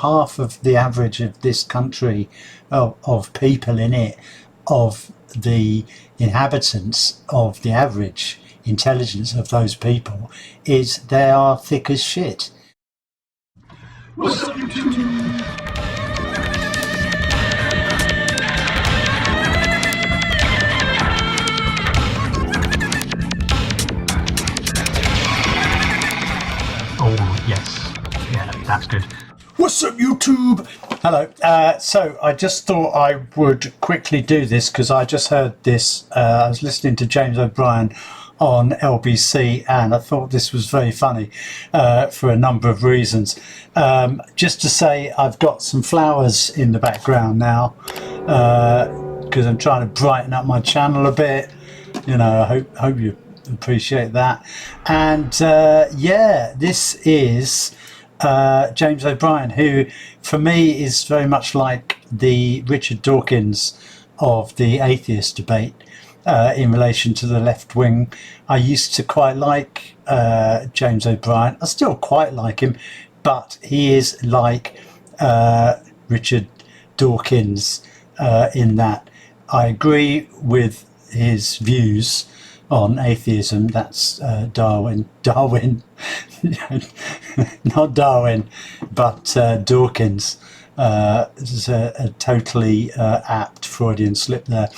half of the average of this country, of people in it, of the inhabitants, of the average intelligence of those people, is they are thick as shit. What's up, YouTube? Oh, yes. Yeah, that's good. What's up, YouTube? Hello. So I just thought I would quickly do this because I just heard this. I was listening to James O'Brien on LBC and I thought this was very funny for a number of reasons. Just to say, I've got some flowers in the background now because I'm trying to brighten up my channel a bit. You know, I hope you appreciate that. And yeah, this is James O'Brien, who for me is very much like the Richard Dawkins of the atheist debate in relation to the left wing. I used to quite like James O'Brien. I still quite like him, but he is like Richard Dawkins in that I agree with his views on atheism. That's Darwin, not Darwin, but Dawkins. This is a totally apt Freudian slip there.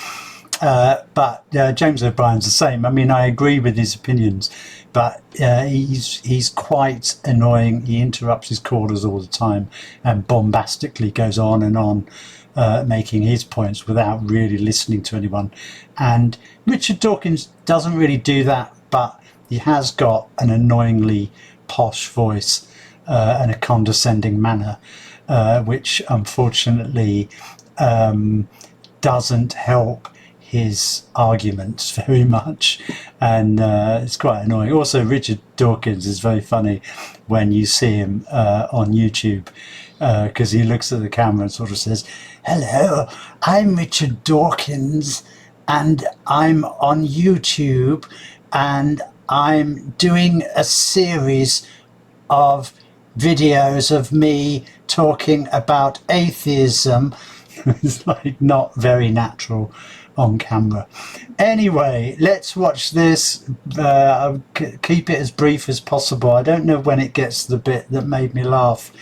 But James O'Brien's the same. I mean, I agree with his opinions, but he's quite annoying. He interrupts his callers all the time and bombastically goes on and on, making his points without really listening to anyone. And Richard Dawkins doesn't really do that, but he has got an annoyingly posh voice and a condescending manner, which unfortunately doesn't help his arguments very much, and it's quite annoying. Also, Richard Dawkins is very funny when you see him on YouTube, because he looks at the camera and sort of says, "Hello, I'm Richard Dawkins and I'm on YouTube and I'm doing a series of videos of me talking about atheism." It's like not very natural on camera. Anyway, let's watch this. I'll keep it as brief as possible. I don't know when it gets to the bit that made me laugh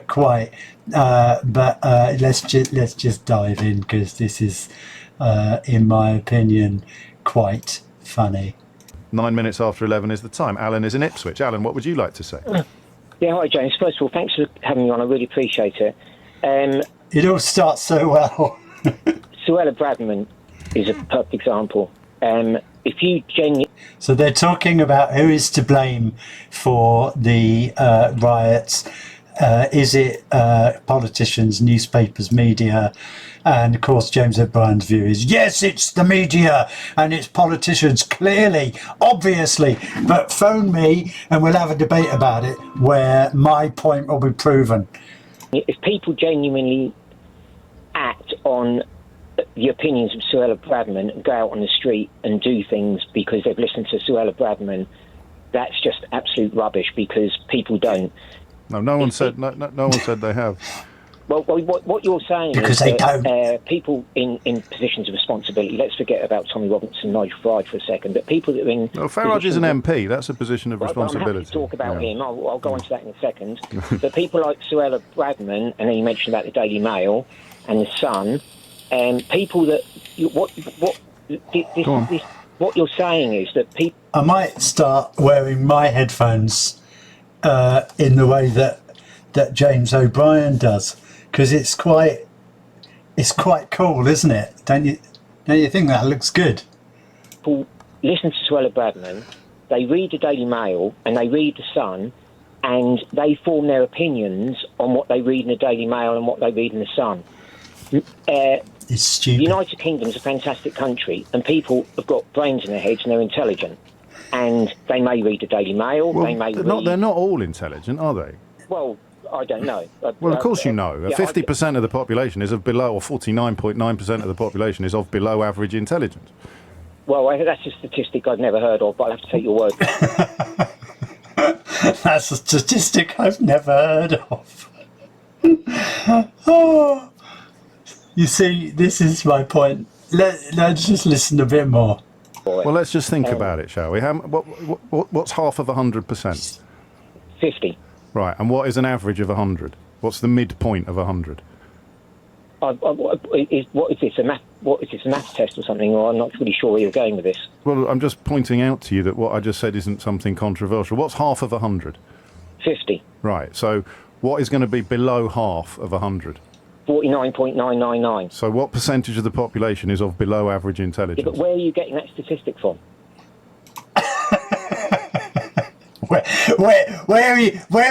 quite, but let's just dive in because this is, in my opinion, quite funny. 9 minutes after 11 is the time. Alan is in Ipswich. Alan, what would you like to say? Yeah, hi James. First of all, thanks for having me on. I really appreciate it. It all starts so well. Suella Braverman is a perfect example. If you So they're talking about who is to blame for the riots. Is it politicians, newspapers, media? And of course, James O'Brien's view is, yes, it's the media and it's politicians, clearly, obviously. But phone me and we'll have a debate about it where my point will be proven. If people genuinely act on the opinions of Suella Braverman and go out on the street and do things because they've listened to Suella Braverman, that's just absolute rubbish because people don't. No one said they have. Well, what you're saying because is that people in positions of responsibility, let's forget about Tommy Robinson and Nigel Farage for a second, but people that are in... Well, Farage is an MP, that's a position of responsibility. I'm happy to talk about him, I'll go on to that in a second. But people like Suella Braverman, and then you mentioned about the Daily Mail and the Sun, people that... What you're saying is that people... I might start wearing my headphones in the way that James O'Brien does, because it's quite cool, isn't it? Don't you think that looks good? People listen to Suella Braverman, they read the Daily Mail and they read the Sun, and they form their opinions on what they read in the Daily Mail and what they read in the Sun. It's stupid. The United Kingdom's a fantastic country, and people have got brains in their heads and they're intelligent, and they may read the Daily Mail. Well, they may they're not all intelligent, are they? Well, I don't know. Well, of course you know. 50% of the population is of below, or 49.9% of the population is of below average intelligence. Well, that's a statistic I've never heard of, but I'll have to take your word for it. That's a statistic I've never heard of. Oh, you see, this is my point. Let's just listen a bit more. Well, let's just think about it, shall we? What's half of 100%? 50. Right, and what is an average of 100? What's the midpoint of 100? What is this, a math test or something? Or I'm not really sure where you're going with this. Well, I'm just pointing out to you that what I just said isn't something controversial. What's half of 100? 50. Right, so what is going to be below half of 100? 49.999. So what percentage of the population is of below average intelligence? Yeah, but where are you getting that statistic from? Where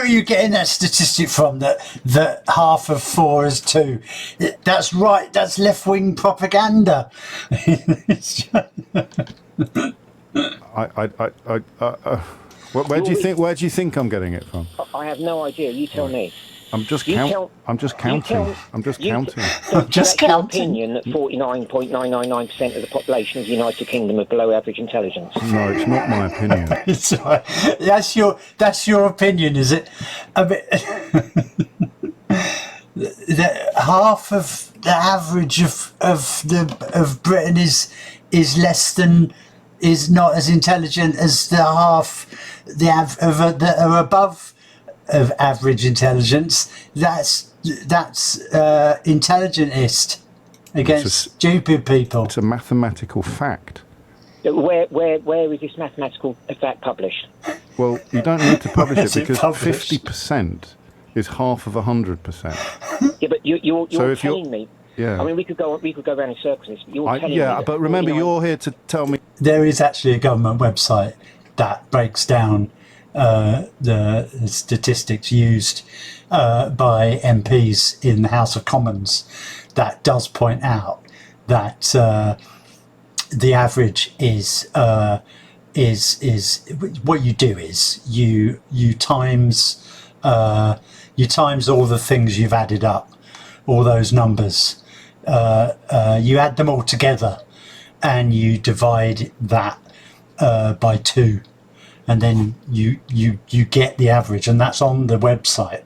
are you getting that statistic from? That half of 4 is 2. That's right. That's left-wing propaganda. Where do you think I'm getting it from? I have no idea. You tell me. I'm just counting. I'm just counting. Just Your counting. opinion that 49.999% of the population of the United Kingdom are below average intelligence. No, it's not my opinion. It's all right. That's your opinion, is it? I mean, half of the average of Britain is not as intelligent as the half that are above of average intelligence. That's intelligentist against stupid people. It's a mathematical fact. Where is this mathematical fact published? Well, you don't need to publish it Is it because published? 50% is half of 100%. Yeah, but you're So if telling you're- me. Yeah. I mean, we could go around in circles. You're telling me Yeah, that but remember, 49 you're here to tell me. There is actually a government website that breaks down the statistics used by MPs in the House of Commons that does point out that the average is what you do is you times all the things you've added up, all those numbers, you add them all together and you divide that by 2, and then you get the average, and that's on the website.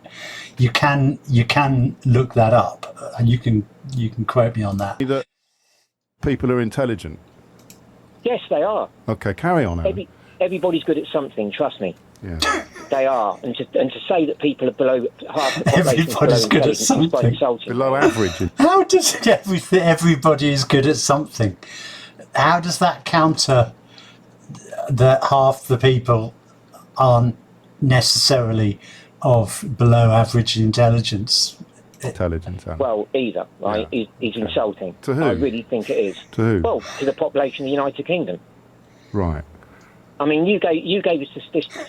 You can look that up, and you can quote me on that. That people are intelligent. Yes, they are. Okay, carry on, Alan. Everybody's good at something. Trust me. Yeah. They are, and to say that people are below half the population is Everybody's good at intelligence is quite something. insulting. Below average. How does everybody is good at something? How does that counter that half the people aren't necessarily of below average intelligence? Intelligence, Alan. Well, either, right, Yeah. is insulting. To who? I really think it is. To who? Well, to the population of the United Kingdom. Right. I mean, you gave us a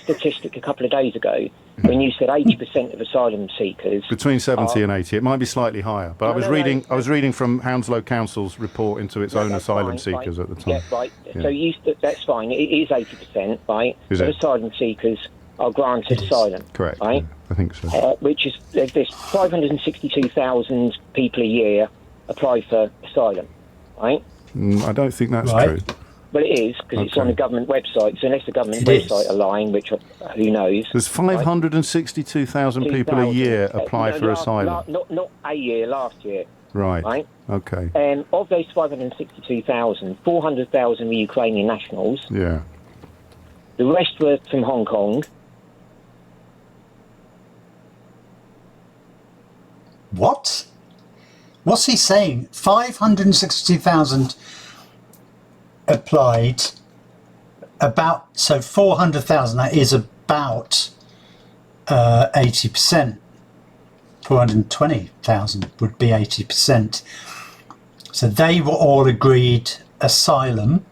statistic a couple of days ago when you said 80% of asylum seekers. Between 70 and 80. It might be slightly higher, but No, I was reading from Hounslow Council's report into its own That's asylum fine, seekers right. at the time. Yeah, right. Yeah. So that's fine. It is 80%, right? Is of it? asylum seekers are granted It is. asylum. Correct. Right? Yeah, I think so. Which is there's 562,000 people a year apply for asylum, right? I don't think that's Right. true. Well, it is because it's on the government website. So unless the government It website is. are lying, which who knows? There's 562,000 people a year apply for asylum. Not a year, last year, Right. right? Okay. Of those 562,000, 400,000 were Ukrainian nationals. Yeah. The rest were from Hong Kong. What? What's he saying? 562,000 applied. So 400,000. That is about 80%. 420,000 would be 80%. So they were all agreed asylum.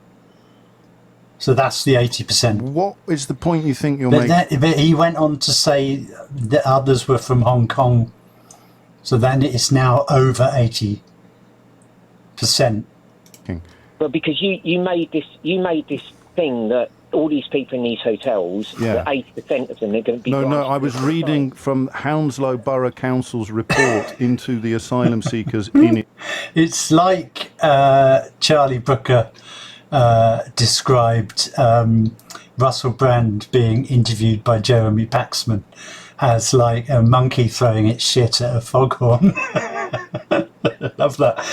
So that's the 80%. What is the point you think you're But, making? but he went on to say that others were from Hong Kong. So then it's now over 80%. But because you made this thing that all these people in these hotels, Yeah. that 80% of them are going to be. No, granted I was reading from Hounslow Borough Council's report into the asylum seekers in it. It's like Charlie Brooker described Russell Brand being interviewed by Jeremy Paxman as like a monkey throwing its shit at a foghorn. Love that.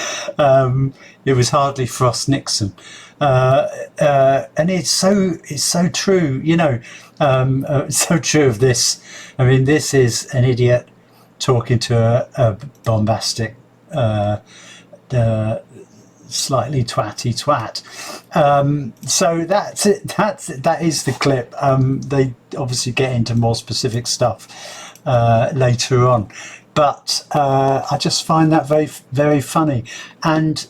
It was hardly Frost Nixon, and it's so true. You know, so true of this. I mean, this is an idiot talking to a bombastic, slightly twatty twat. So that's it. That is the clip. They obviously get into more specific stuff later on. But I just find that very, very funny. And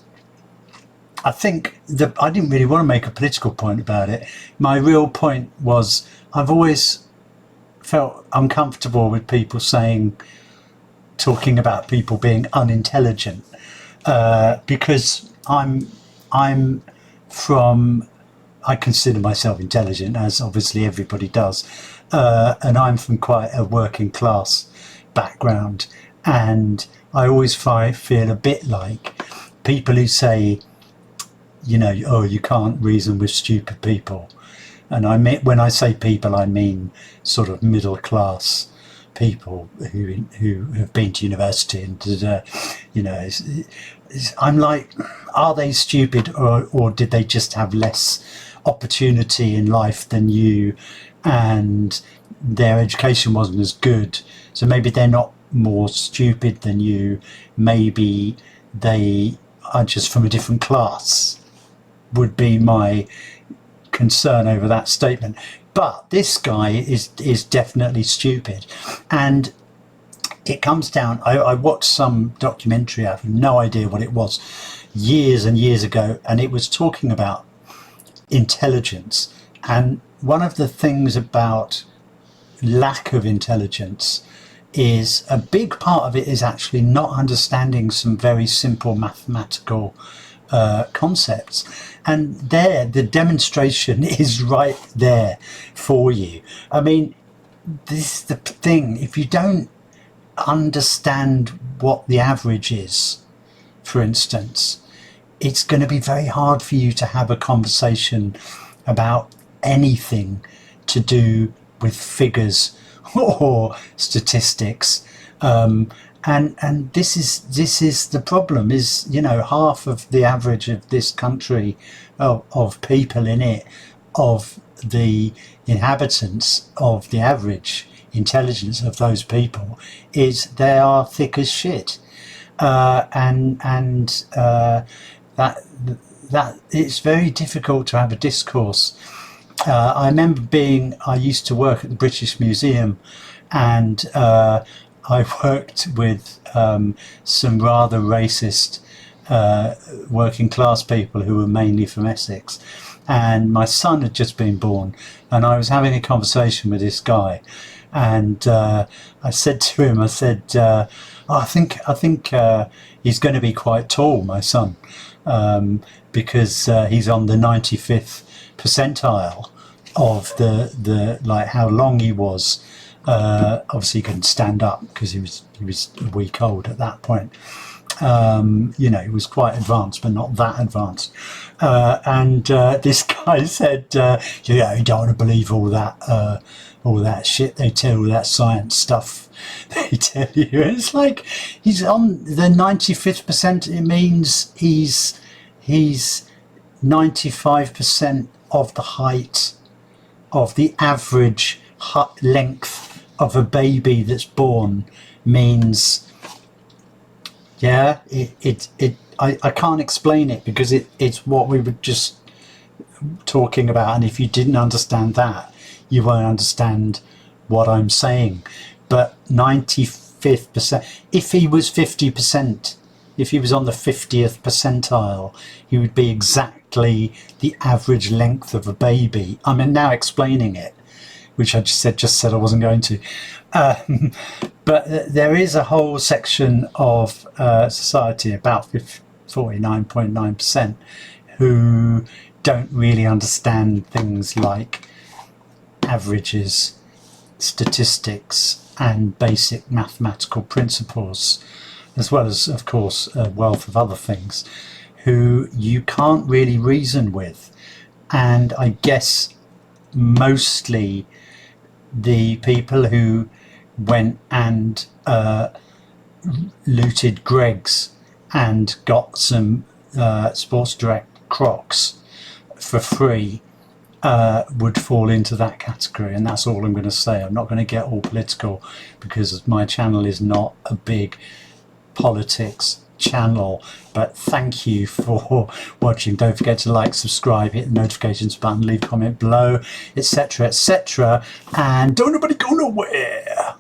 I think I didn't really want to make a political point about it. My real point was I've always felt uncomfortable with people talking about people being unintelligent, because I consider myself intelligent, as obviously everybody does, and I'm from quite a working class background, and I always feel a bit like people who say, you know, oh, you can't reason with stupid people. And when I say people, I mean sort of middle class people who have been to university and you know, I'm like, are they stupid, or did they just have less opportunity in life than you, and their education wasn't as good, so maybe they're not more stupid than you, maybe they are just from a different class, would be my concern over that statement. But this guy is definitely stupid, and it comes down, I watched some documentary, I have no idea what it was, years and years ago, and it was talking about intelligence, and one of the things about lack of intelligence is a big part of it is actually not understanding some very simple mathematical concepts, and there the demonstration is right there for you. I mean, this is the thing, if you don't understand what the average is, for instance, it's going to be very hard for you to have a conversation about anything to do with figures or statistics, and this is the problem, is, you know, half of the average of this country, of people in it, of the inhabitants, of the average intelligence of those people, is they are thick as shit, and that it's very difficult to have a discourse. I remember I used to work at the British Museum, and I worked with some rather racist working class people who were mainly from Essex, and my son had just been born, and I was having a conversation with this guy, and I said to him, I said, I think he's going to be quite tall, my son, because he's on the 95th percentile of the like how long he was. Obviously he couldn't stand up because he was a week old at that point. You know, he was quite advanced, but not that advanced. And this guy said, yeah, you don't want to believe all that shit they tell, all that science stuff they tell you. It's like, he's on the 95th percent. It means he's 95% of the height of the average length of a baby that's born. Means, yeah, I can't explain it, because it's what we were just talking about, and if you didn't understand that, you won't understand what I'm saying. But 95th percent, if he was 50%, if he was on the 50th percentile, he would be exactly the average length of a baby. I mean, now explaining it, which I just said I wasn't going to. But there is a whole section of society, about 49.9%, who don't really understand things like averages, statistics, and basic mathematical principles, as well as, of course, a wealth of other things, who you can't really reason with. And I guess mostly the people who went and looted Greg's and got some Sports Direct Crocs for free would fall into that category. And that's all I'm going to say. I'm not going to get all political because my channel is not a big politics channel. But thank you for watching. Don't forget to like, subscribe, hit the notifications button, leave a comment below, etc., etc. And don't nobody go nowhere.